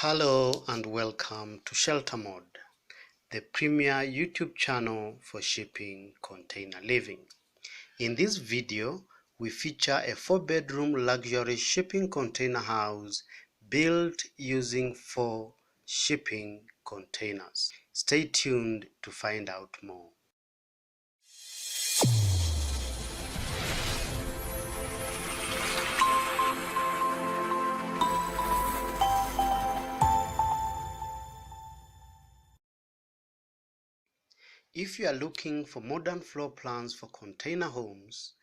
Hello and welcome to Shelter Mode, the premier YouTube channel for shipping container living. In this video, we feature a 4-bedroom luxury shipping container house built using 4 shipping containers. Stay tuned to find out more. If you are looking for modern floor plans for container homes,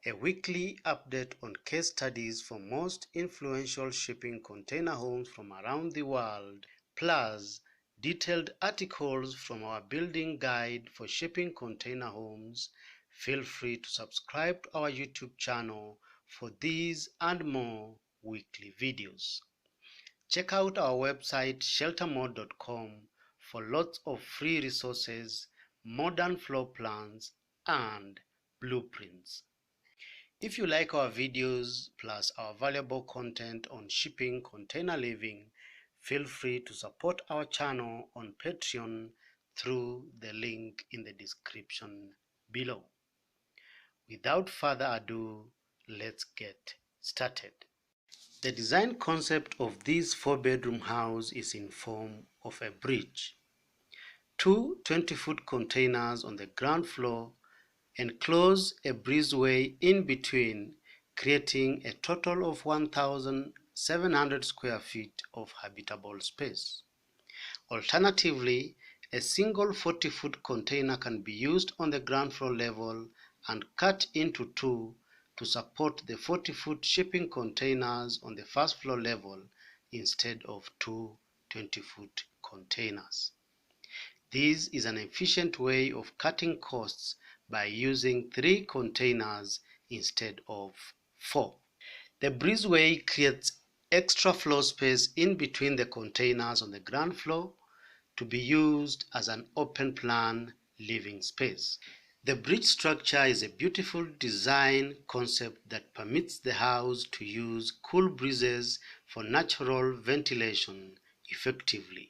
a weekly update on case studies for most influential shipping container homes from around the world, plus detailed articles from our building guide for shipping container homes, feel free to subscribe to our YouTube channel for these and more weekly videos. Check out our website sheltermode.com for lots of free resources, modern floor plans, and blueprints. If you like our videos plus our valuable content on shipping container living, feel free to support our channel on Patreon through the link in the description below. Without further ado, let's get started. The design concept of this 4-bedroom house is in form of a bridge. 2 20-foot containers on the ground floor enclose a breezeway in between, creating a total of 1,700 square feet of habitable space. Alternatively, a single 40-foot container can be used on the ground floor level and cut into 2 to support the 40-foot shipping containers on the first floor level instead of 2 20-foot containers. This is an efficient way of cutting costs by using 3 containers instead of 4. The breezeway creates extra floor space in between the containers on the ground floor to be used as an open plan living space. The bridge structure is a beautiful design concept that permits the house to use cool breezes for natural ventilation effectively.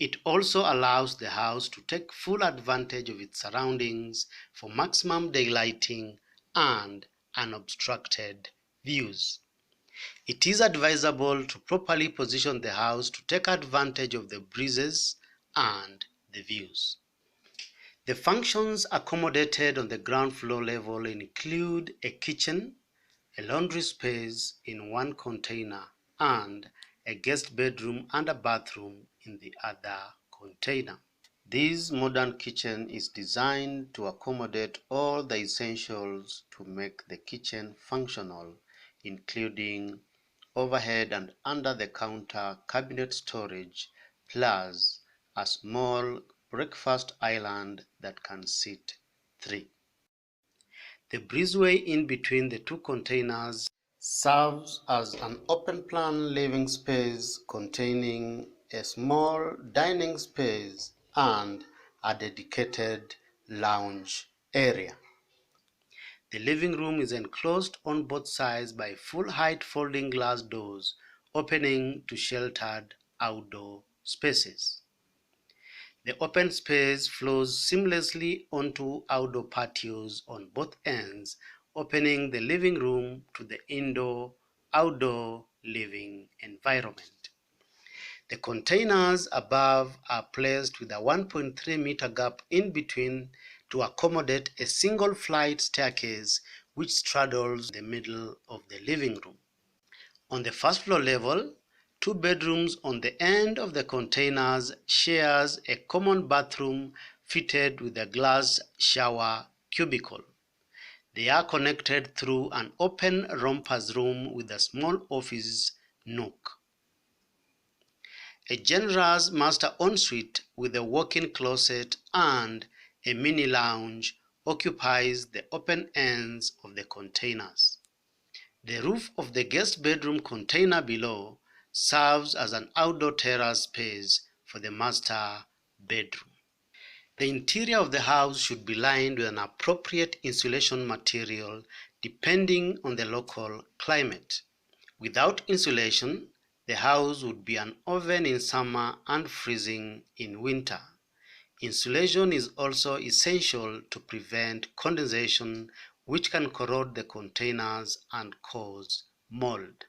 It also allows the house to take full advantage of its surroundings for maximum daylighting and unobstructed views. It is advisable to properly position the house to take advantage of the breezes and the views. The functions accommodated on the ground floor level include a kitchen, a laundry space in one container, and a guest bedroom and a bathroom in the other container. This modern kitchen is designed to accommodate all the essentials to make the kitchen functional, including overhead and under-the-counter cabinet storage, plus a small breakfast island that can seat 3. The breezeway in between the 2 containers serves as an open-plan living space containing a small dining space and a dedicated lounge area. The living room is enclosed on both sides by full-height folding glass doors opening to sheltered outdoor spaces. The open space flows seamlessly onto outdoor patios on both ends, opening the living room to the indoor-outdoor living environment. The containers above are placed with a 1.3 meter gap in between to accommodate a single flight staircase which straddles the middle of the living room. On the first floor level, 2 bedrooms on the end of the containers shares a common bathroom fitted with a glass shower cubicle. They are connected through an open rumpus room with a small office nook. A generous master ensuite with a walk-in closet and a mini lounge occupies the open ends of the containers. The roof of the guest bedroom container below serves as an outdoor terrace space for the master bedroom. The interior of the house should be lined with an appropriate insulation material depending on the local climate. Without insulation, The house would be an oven in summer and freezing in winter. Insulation is also essential to prevent condensation, which can corrode the containers and cause mold.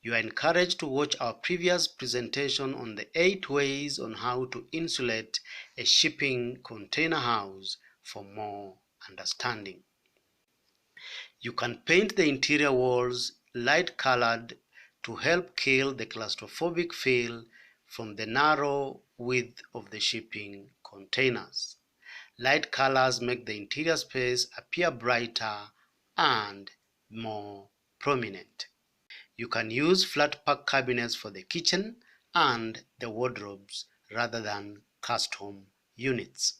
You are encouraged to watch our previous presentation on the 8 ways on how to insulate a shipping container house for more understanding. You can paint the interior walls light colored to help kill the claustrophobic feel from the narrow width of the shipping containers. Light colors make the interior space appear brighter and more prominent. You can use flat pack cabinets for the kitchen and the wardrobes rather than custom units.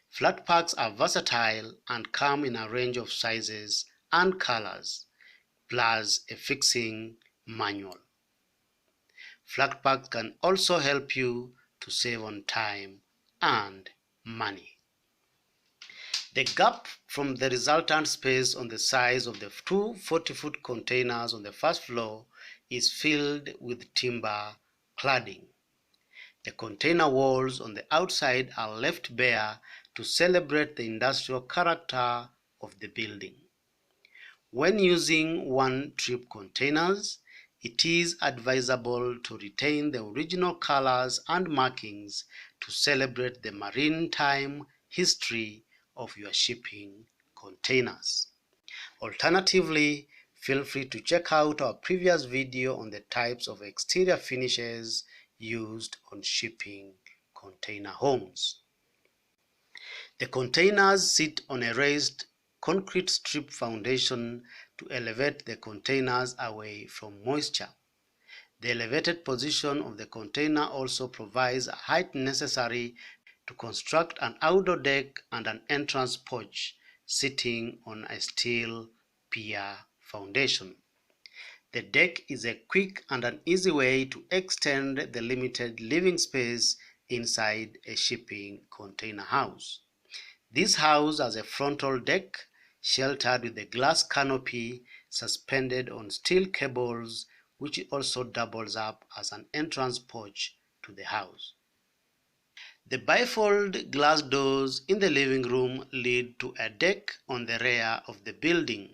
Flat packs are versatile and come in a range of sizes and colors, plus a fixing manual. Flat packs can also help you to save on time and money. The gap from the resultant space on the sides of the two 40-foot containers on the first floor is filled with timber cladding. The container walls on the outside are left bare to celebrate the industrial character of the building. When using one-trip containers, it is advisable to retain the original colors and markings to celebrate the maritime history of your shipping containers. Alternatively, feel free to check out our previous video on the types of exterior finishes used on shipping container homes. The containers sit on a raised concrete strip foundation to elevate the containers away from moisture. The elevated position of the container also provides a height necessary to construct an outdoor deck and an entrance porch sitting on a steel pier foundation. The deck is a quick and an easy way to extend the limited living space inside a shipping container house. This house has a frontal deck sheltered with a glass canopy suspended on steel cables, which also doubles up as an entrance porch to the house. The bifold glass doors in the living room lead to a deck on the rear of the building.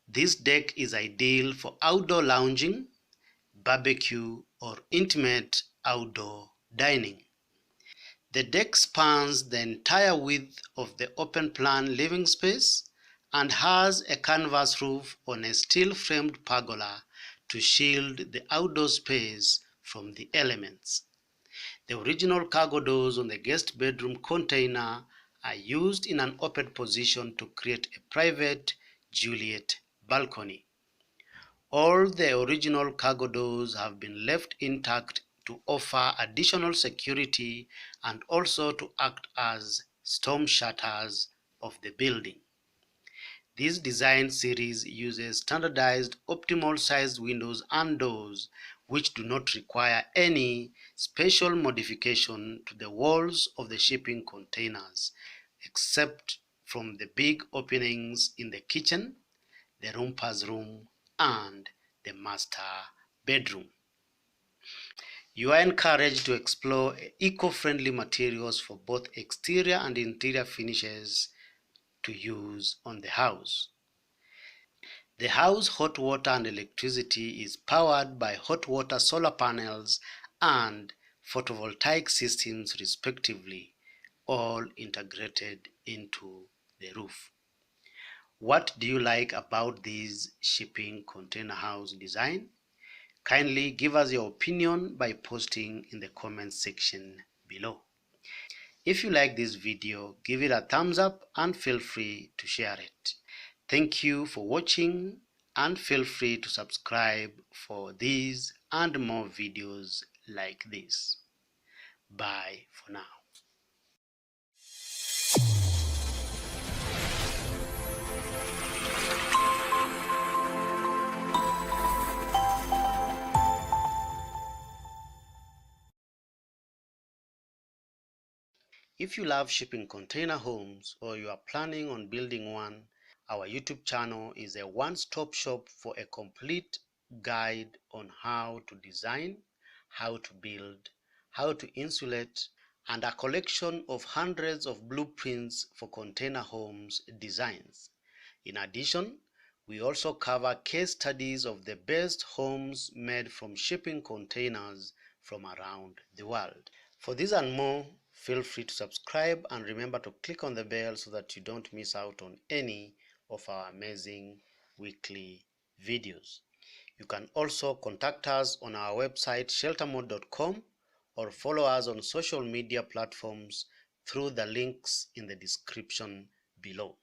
This deck is ideal for outdoor lounging, barbecue, or intimate outdoor dining. The deck spans the entire width of the open-plan living space and has a canvas roof on a steel-framed pergola to shield the outdoor space from the elements. The original cargo doors on the guest bedroom container are used in an open position to create a private Juliet balcony. All the original cargo doors have been left intact to offer additional security and also to act as storm shutters of the building. This design series uses standardized optimal sized windows and doors which do not require any special modification to the walls of the shipping containers, except from the big openings in the kitchen, the rumpus room, and the master bedroom. You are encouraged to explore eco-friendly materials for both exterior and interior finishes to use on the house. The house hot water and electricity is powered by hot water solar panels and photovoltaic systems respectively, all integrated into the roof. What do you like about this shipping container house design? Kindly give us your opinion by posting in the comment section below. If you like this video, give it a thumbs up and feel free to share it. Thank you for watching and feel free to subscribe for these and more videos like this. Bye for now. If you love shipping container homes or you are planning on building one, our YouTube channel is a one-stop shop for a complete guide on how to design, how to build, how to insulate, and a collection of hundreds of blueprints for container homes designs. In addition, we also cover case studies of the best homes made from shipping containers from around the world. For this and more, feel free to subscribe and remember to click on the bell so that you don't miss out on any of our amazing weekly videos. You can also contact us on our website sheltermode.com or follow us on social media platforms through the links in the description below.